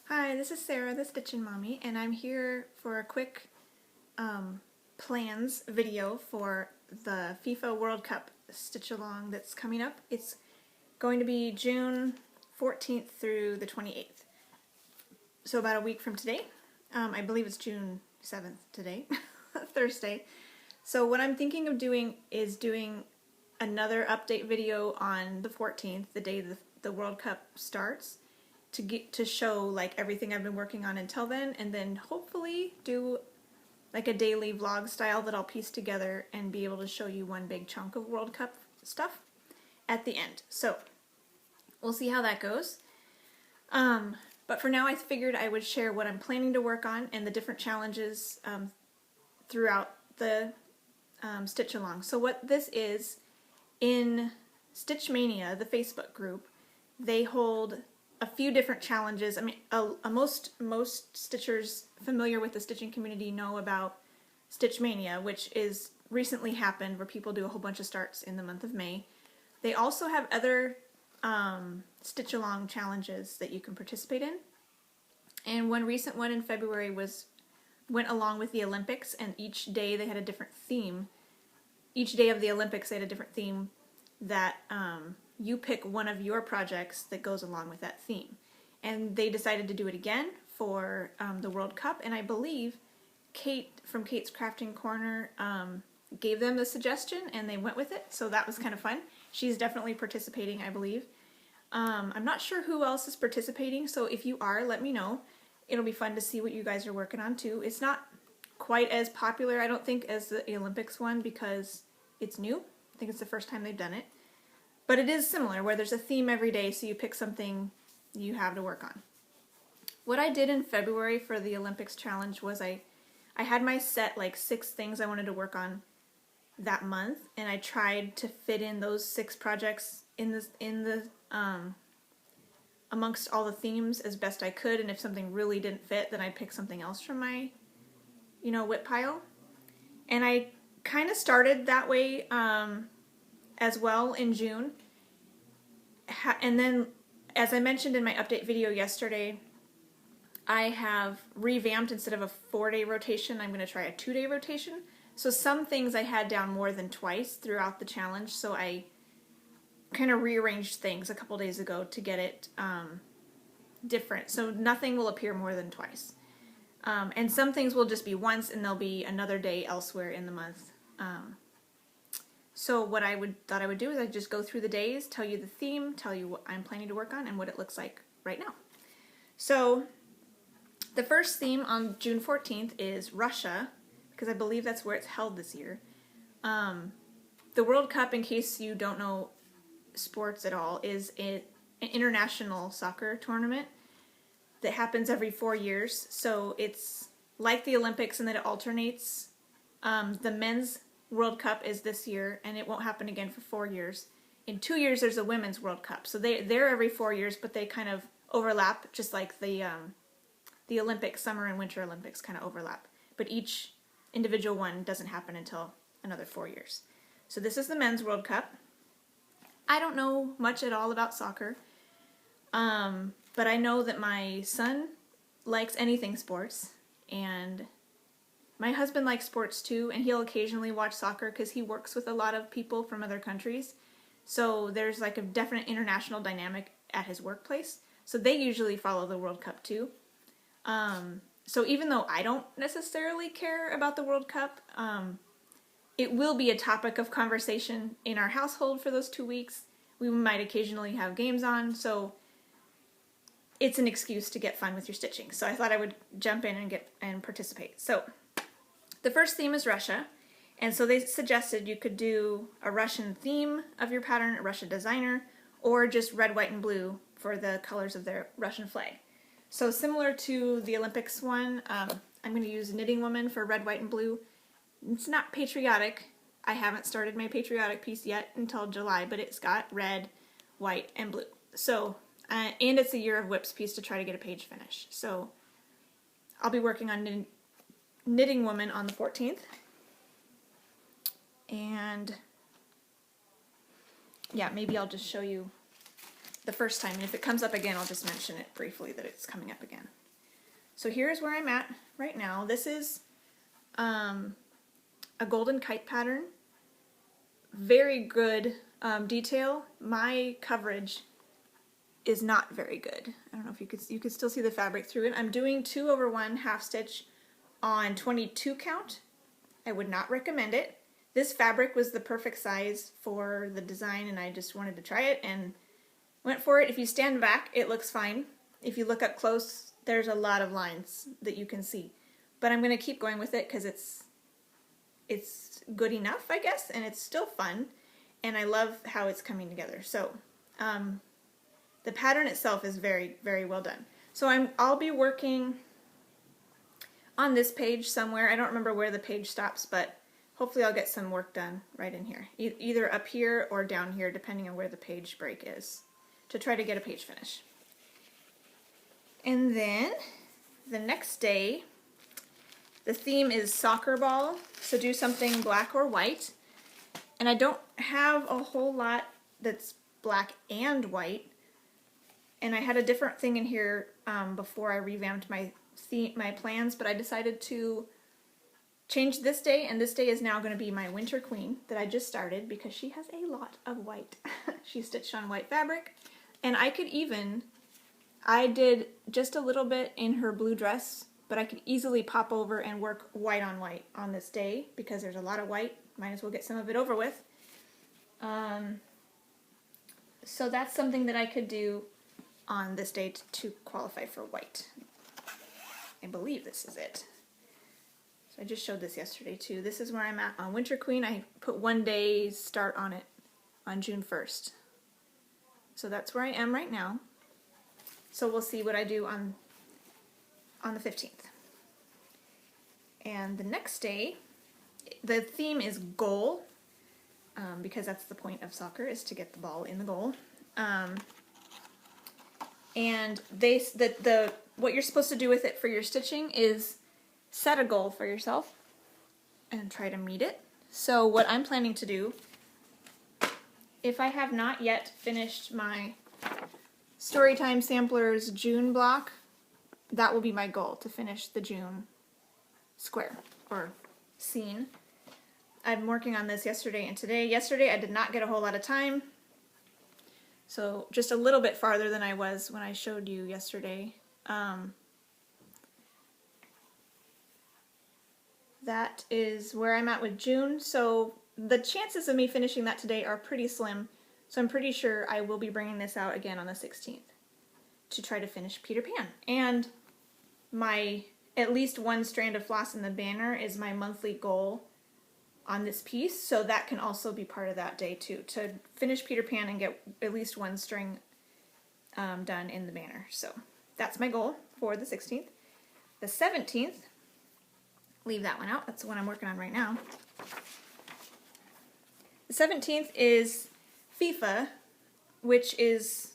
Hi, this is Sarah, the Stitchin' Mommy, and I'm here for a quick plans video for the FIFA World Cup Stitch Along that's coming up. It's going to be June 14th through the 28th, so about a week from today. I believe it's June 7th today, Thursday. So what I'm thinking of doing is doing another update video on the 14th, the day the World Cup starts, to show like everything I've been working on until then, and then hopefully do like a daily vlog style that I'll piece together and be able to show you one big chunk of World Cup stuff at the end. So we'll see how that goes. But for now I figured I would share what I'm planning to work on and the different challenges throughout the Stitch Along. So what this is, in Stitch Mania, the Facebook group, they hold a few different challenges. I mean, most stitchers familiar with the stitching community know about Stitch Mania, which is recently happened, where people do a whole bunch of starts in the month of May. They also have other Stitch Along challenges that you can participate in. And one recent one in February went along with the Olympics, and each day they had a different theme. Each day of the Olympics they had a different theme that you pick one of your projects that goes along with that theme. And they decided to do it again for the World Cup, and I believe Kate from Kate's Crafting Corner gave them the suggestion and they went with it, so that was kind of fun. She's definitely participating, I believe. I'm not sure who else is participating, so if you are, let me know. It'll be fun to see what you guys are working on too. It's not quite as popular, I don't think, as the Olympics one because it's new. I think it's the first time they've done it. But it is similar, where there's a theme every day, so you pick something you have to work on. What I did in February for the Olympics challenge was I had my set, like 6 things I wanted to work on that month, and I tried to fit in those 6 projects amongst all the themes as best I could, and if something really didn't fit, then I'd pick something else from my, whip pile. And I kind of started that way as well in June. And then, as I mentioned in my update video yesterday, I have revamped, instead of a 4-day rotation, I'm going to try a 2-day rotation. So some things I had down more than twice throughout the challenge, so I kind of rearranged things a couple days ago to get it different. So nothing will appear more than twice. And some things will just be once, and there'll be another day elsewhere in the month. So what I thought I would do is I'd just go through the days, tell you the theme, tell you what I'm planning to work on, and what it looks like right now. So the first theme on June 14th is Russia, because I believe that's where it's held this year. The World Cup, in case you don't know sports at all, is an international soccer tournament that happens every 4 years. So it's like the Olympics in that it alternates. The men's World Cup is this year, and it won't happen again for 4 years. In 2 years, there's a women's World Cup. So they're every 4 years, but they kind of overlap, just like the Olympics, Summer and Winter Olympics kind of overlap. But each individual one doesn't happen until another 4 years. So this is the men's World Cup. I don't know much at all about soccer, but I know that my son likes anything sports, and my husband likes sports too, and he'll occasionally watch soccer because he works with a lot of people from other countries. So there's like a definite international dynamic at his workplace. So they usually follow the World Cup too. So even though I don't necessarily care about the World Cup, it will be a topic of conversation in our household for those 2 weeks. We might occasionally have games on, so it's an excuse to get fun with your stitching. So I thought I would jump in and participate. So the first theme is Russia, and so they suggested you could do a Russian theme of your pattern, a Russian designer, or just red, white, and blue for the colors of their Russian flag. So similar to the Olympics one, I'm going to use Knitting Woman for red, white, and blue. It's not patriotic. I haven't started my patriotic piece yet until July, but it's got red, white, and blue. So, and it's a Year of Whips piece to try to get a page finish. So I'll be working on Knitting Woman on the 14th. And yeah, maybe I'll just show you the first time, and if it comes up again, I'll just mention it briefly that it's coming up again. So here's where I'm at right now. This is a golden kite pattern. Very good detail. My coverage is not very good. I don't know if you could still see the fabric through it. I'm doing 2/1 half stitch on 22 count. I would not recommend it. This fabric was the perfect size for the design, and I just wanted to try it and went for it. If you stand back, it looks fine. If you look up close, there's a lot of lines that you can see. But I'm going to keep going with it because it's good enough, I guess, and it's still fun, and I love how it's coming together. So the pattern itself is very, very well done. So I'll be working on this page somewhere. I don't remember where the page stops, but hopefully I'll get some work done right in here, either up here or down here, depending on where the page break is, to try to get a page finish. And then the next day, the theme is soccer ball, so do something black or white. And I don't have a whole lot that's black and white, and I had a different thing in here before I revamped my plans, but I decided to change this day, and this day is now going to be my winter queen that I just started because she has a lot of white. She's stitched on white fabric, and I did just a little bit in her blue dress, but I could easily pop over and work white on white on this day because there's a lot of white. Might as well get some of it over with. So that's something that I could do on this day to qualify for white. I believe this is it. So I just showed this yesterday too. This is where I'm at on Winter Queen. I put 1 day start on it on June 1st. So that's where I am right now. So we'll see what I do on the 15th. And the next day, the theme is goal, because that's the point of soccer, is to get the ball in the goal. And what you're supposed to do with it for your stitching is set a goal for yourself and try to meet it. So what I'm planning to do, if I have not yet finished my Storytime Samplers June block, that will be my goal, to finish the June square or scene. I'm working on this yesterday and today. Yesterday I did not get a whole lot of time, so just a little bit farther than I was when I showed you yesterday. That is where I'm at with June, so the chances of me finishing that today are pretty slim, so I'm pretty sure I will be bringing this out again on the 16th to try to finish Peter Pan. And my at least one strand of floss in the banner is my monthly goal on this piece, so that can also be part of that day too, to finish Peter Pan and get at least one string done in the banner. So that's my goal for the 16th. The 17th, leave that one out, that's the one I'm working on right now. The 17th is FIFA, which is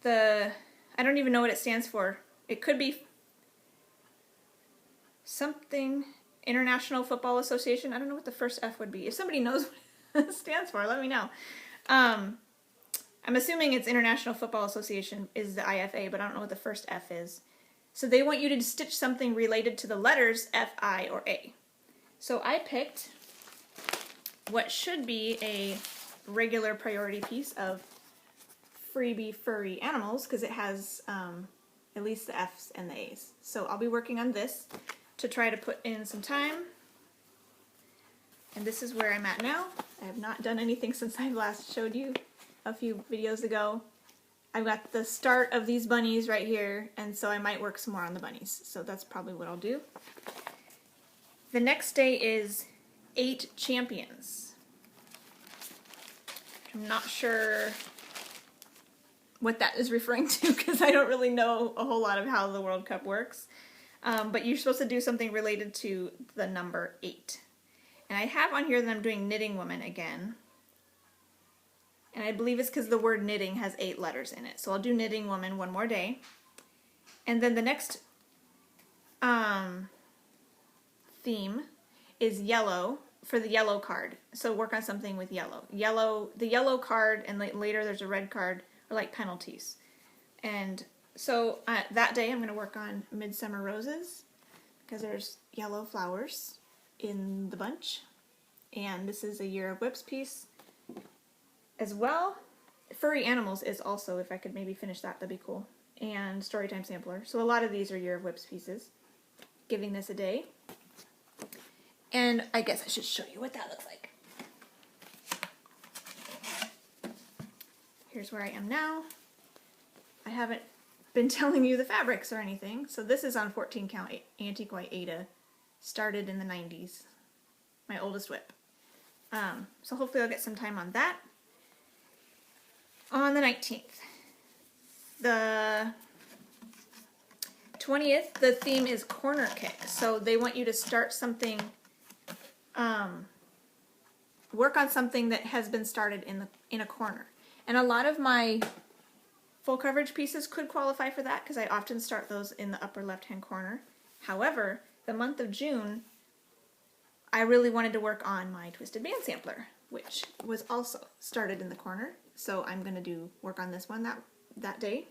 I don't even know what it stands for. It could be something, International Football Association. I don't know what the first F would be. If somebody knows what it stands for, let me know. I'm assuming it's International Football Association is the IFA, but I don't know what the first F is. So they want you to stitch something related to the letters F, I, or A. So I picked what should be a regular priority piece of freebie Furry Animals, because it has at least the F's and the A's. So I'll be working on this to try to put in some time. And this is where I'm at now. I have not done anything since I last showed you a few videos ago. I've got the start of these bunnies right here, and so I might work some more on the bunnies. So that's probably what I'll do. The next day is 8 champions. I'm not sure what that is referring to because I don't really know a whole lot of how the World Cup works. But you're supposed to do something related to the number 8. And I have on here that I'm doing Knitting Woman again. And I believe it's because the word knitting has 8 letters in it. So I'll do Knitting Woman one more day. And then the next theme is yellow for the yellow card. So work on something with yellow. The yellow card, and later there's a red card, or like penalties. And so that day I'm going to work on Midsummer Roses because there's yellow flowers in the bunch. And this is a Year of Whips piece as well. Furry Animals is also, if I could maybe finish that, that'd be cool. And Storytime Sampler. So a lot of these are Year of Whips pieces. Giving this a day. And I guess I should show you what that looks like. Here's where I am now. I haven't been telling you the fabrics or anything. So this is on 14 count Antique White Ada. Started in the 90s. My oldest whip. So hopefully I'll get some time on that. On the 19th. The 20th, the theme is corner kick. So they want you to start something, work on something that has been started in a corner. And a lot of my full coverage pieces could qualify for that because I often start those in the upper left-hand corner. However, the month of June, I really wanted to work on my Twisted Band Sampler, which was also started in the corner. So I'm going to work on this one that day.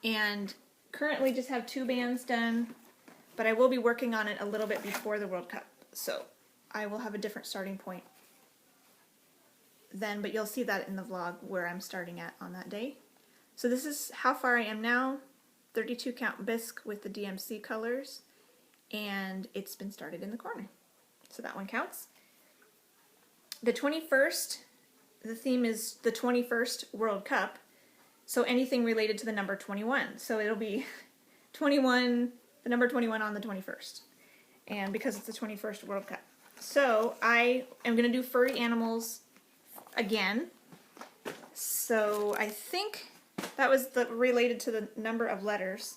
And currently just have 2 bands done, but I will be working on it a little bit before the World Cup. So I will have a different starting point then, but you'll see that in the vlog where I'm starting at on that day. So this is how far I am now. 32 count bisque with the DMC colors, and it's been started in the corner. So that one counts. The 21st, the theme is the 21st World Cup, so anything related to the number 21. So it'll be 21, the number 21 on the 21st, and because it's the 21st World Cup. So I am going to do Furry Animals again. So I think that was related to the number of letters.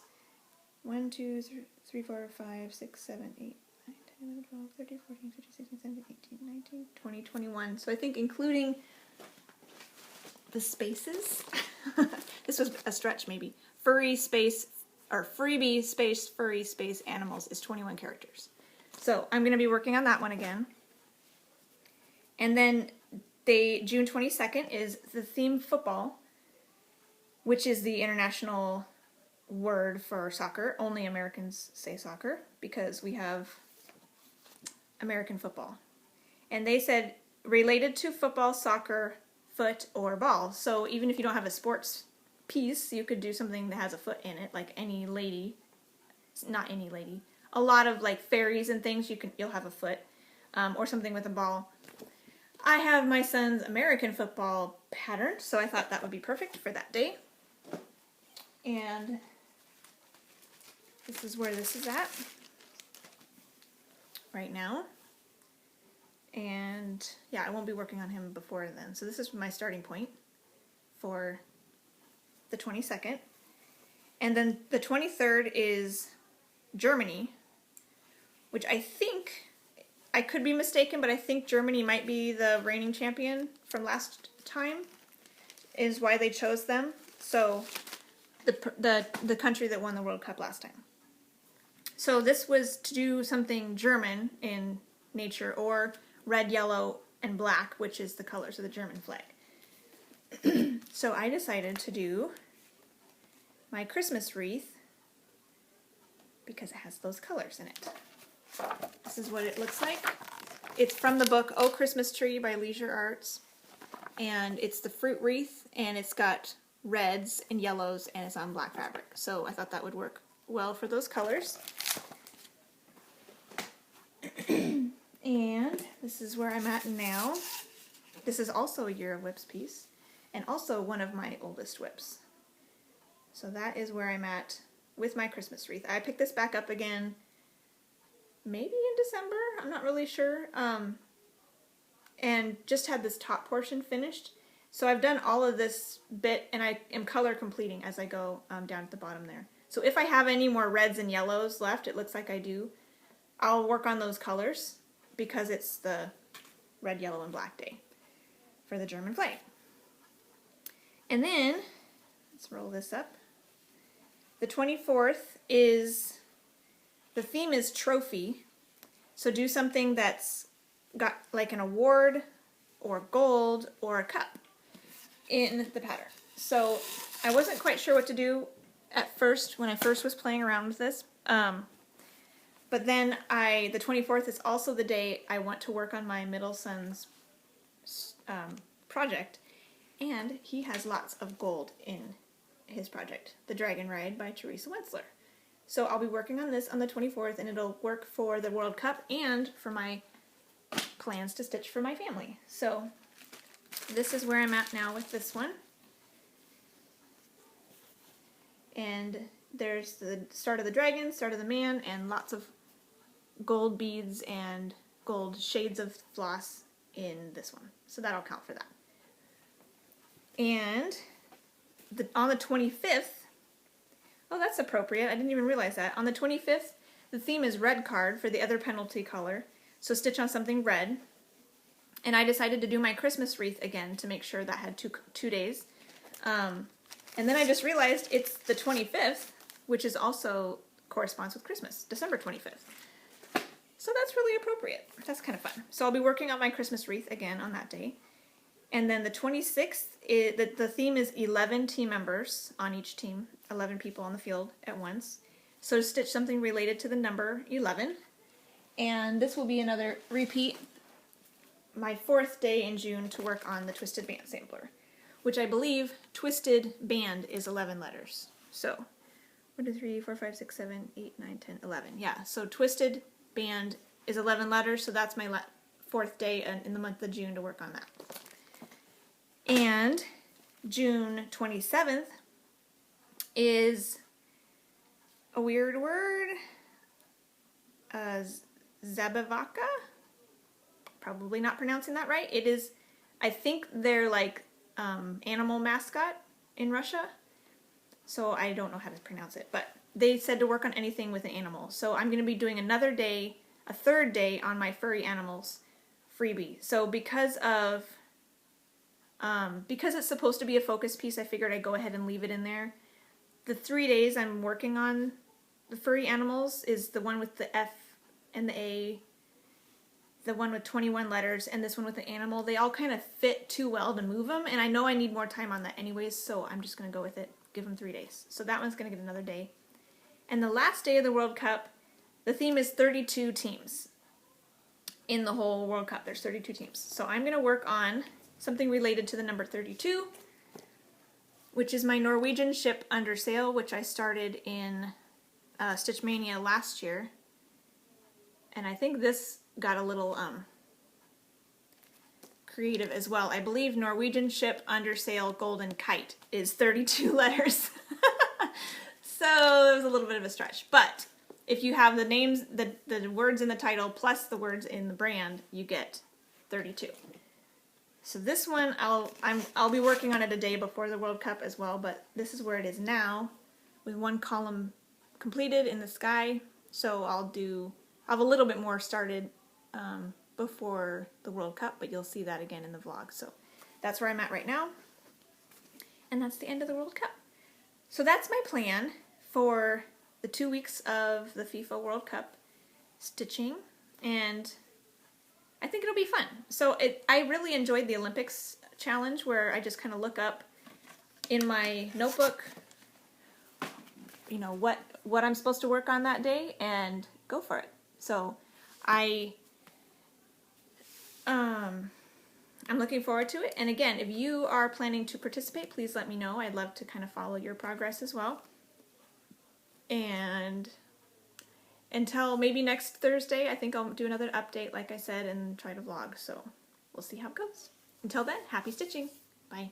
1, 2, 3, 4, 5, 6, 7, 8, 9, 10, 11, 12, 13, 14, 15, 16, 17, 18, 19, 20, 21. So I think including the spaces, this was a stretch maybe. Furry space, or freebie space, furry space animals is 21 characters. So I'm going to be working on that one again. And then June 22nd is the theme football, which is the international word for soccer. Only Americans say soccer because we have American football. And they said related to football, soccer, foot, or ball. So even if you don't have a sports piece, you could do something that has a foot in it, like any lady. Not any lady. A lot of like fairies and things, you'll have a foot, or something with a ball. I have my son's American football pattern, so I thought that would be perfect for that day. And this is where this is at right now. And yeah, I won't be working on him before then. So this is my starting point for the 22nd. And then the 23rd is Germany, which I think, I could be mistaken, but I think Germany might be the reigning champion from last time, is why they chose them. So the country that won the World Cup last time. So this was to do something German in nature, or red, yellow, and black, which is the colors of the German flag. So I decided to do my Christmas wreath because it has those colors in it. This is what it looks like. It's from the book Oh Christmas Tree by Leisure Arts, and it's the fruit wreath, and it's got reds and yellows, and it's on black fabric. So I thought that would work well for those colors. And this is where I'm at now. This is also a Year of Whips piece, and also one of my oldest whips. So that is where I'm at with my Christmas wreath. I picked this back up again maybe in December, I'm not really sure, and just had this top portion finished. So I've done all of this bit, and I am color completing as I go down at the bottom there. So if I have any more reds and yellows left, it looks like I do, I'll work on those colors because it's the red, yellow, and black day for the German flag. And then, let's roll this up. The 24th is, the theme is trophy. So do something that's got like an award or gold or a cup in the pattern. So I wasn't quite sure what to do at first when I first was playing around with this. But then the 24th is also the day I want to work on my middle son's project. And he has lots of gold in his project, The Dragon Ride by Teresa Wentzler. So I'll be working on this on the 24th, and it'll work for the World Cup and for my plans to stitch for my family. So this is where I'm at now with this one. And there's the start of the dragon, start of the man, and lots of gold beads and gold shades of floss in this one. So that'll count for that. And on the 25th, oh, that's appropriate. I didn't even realize that. On the 25th, the theme is red card for the other penalty color. So stitch on something red. And I decided to do my Christmas wreath again to make sure that had two days. And then I just realized it's the 25th, which is also corresponds with Christmas, December 25th. So that's really appropriate. That's kind of fun. So I'll be working on my Christmas wreath again on that day. And then the 26th, the theme is 11 team members on each team, 11 people on the field at once. So to stitch something related to the number 11. And this will be another repeat, my 4th day in June to work on the Twisted Band sampler, which I believe Twisted Band is 11 letters. So 1, 2, 3, 4, 5, 6, 7, 8, 9, 10, 11. Yeah, so Twisted Band is 11 letters, so that's my 4th day in the month of June to work on that. And June 27th is a weird word, Zabavaka? Probably not pronouncing that right. It is, I think they're like animal mascot in Russia, so I don't know how to pronounce it, but they said to work on anything with an animal. So I'm going to be doing another day, a 3rd day on my Furry Animals freebie. So because it's supposed to be a focus piece, I figured I'd go ahead and leave it in there. The 3 days I'm working on the Furry Animals is the one with the F and the A, the one with 21 letters, and this one with the animal. They all kind of fit too well to move them, and I know I need more time on that anyways, so I'm just going to go with it. Give them 3 days. So that one's going to get another day. And the last day of the World Cup, the theme is 32 teams. In the whole World Cup, there's 32 teams. So I'm going to work on something related to the number 32, which is my Norwegian ship under sail, which I started in Stitch Mania last year. And I think this got a little creative as well. I believe Norwegian ship under sail golden kite is 32 letters. So it was a little bit of a stretch. But if you have the names, the words in the title plus the words in the brand, you get 32. So this one, I'll be working on it a day before the World Cup as well, but this is where it is now, with one column completed in the sky. So I'll have a little bit more started before the World Cup, but you'll see that again in the vlog. So that's where I'm at right now, and that's the end of the World Cup. So that's my plan for the 2 weeks of the FIFA World Cup stitching, and I think it'll be fun. So I really enjoyed the Olympics challenge, where I just kind of look up in my notebook, you know, what I'm supposed to work on that day and go for it. So I'm looking forward to it. And again, if you are planning to participate, please let me know. I'd love to kind of follow your progress as well. And until maybe next Thursday, I think I'll do another update, like I said, and try to vlog. So we'll see how it goes. Until then, happy stitching. Bye.